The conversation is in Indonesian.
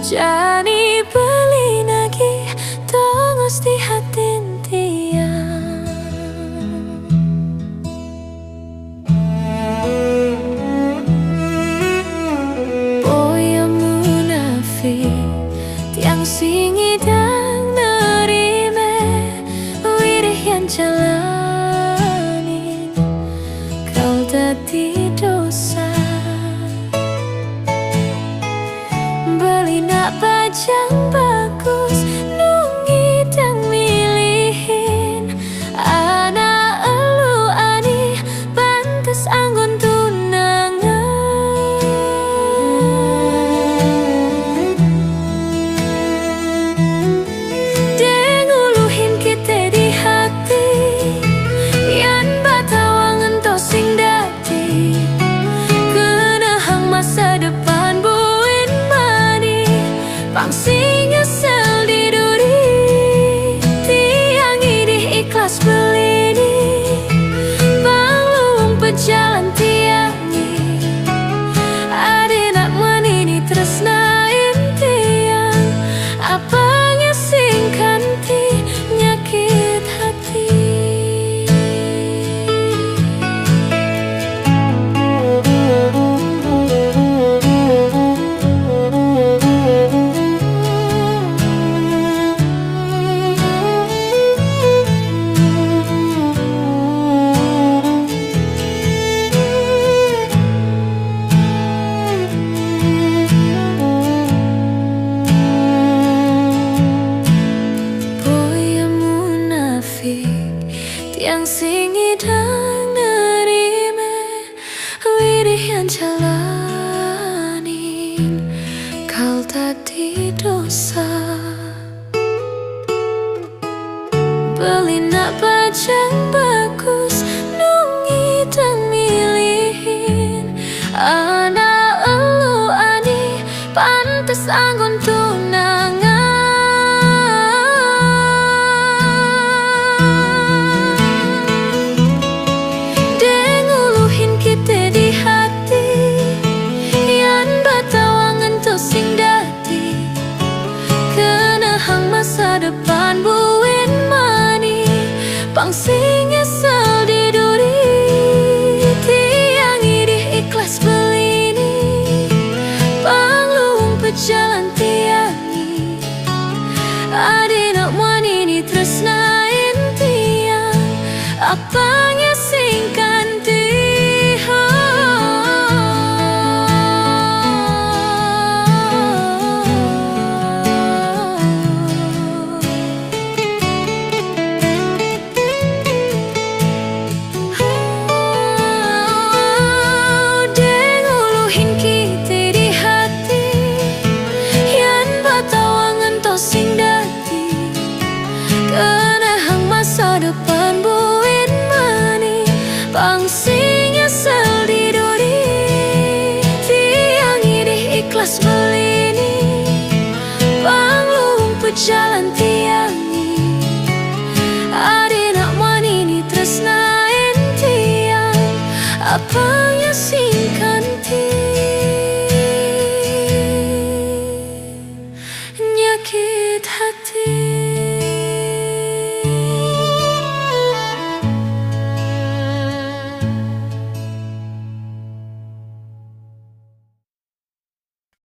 Jani beli lagi tongos di hati tiang. Boya munafik tiang singi dan nerime wirih yang jalanin kau dadi dosa. Beli nak pajang bagus nungi dan milihin anak elu ani pantes anggun tunangan. Denguluhin kita di hati yan batawangan to sing dati kena hang masa depan buin mani pangsi nyesel di duri tiang idih ikhlas belini panglung pejalan tiangi ade nak menini tresnain tiang apanya singkan ti nyakit hati. Tiang singi dan nerime wirih yang jalanin kau tadi dosa. Beli nak pajang bagus nungi dan milihin anak elu ani pantes anggun tunangan. Masa depan buin mani pangsi nyesel di duri tiang idih ikhlas belini panglung pejalan tiangi ade nak manini tresnain tiang apanya singkan masa depan buin mani pangsi nyesel di duri tiang idih ikhlas belini panglung pejalan tiangi ade nak manini tresnain tiang apanya singkan ti nyakit hati.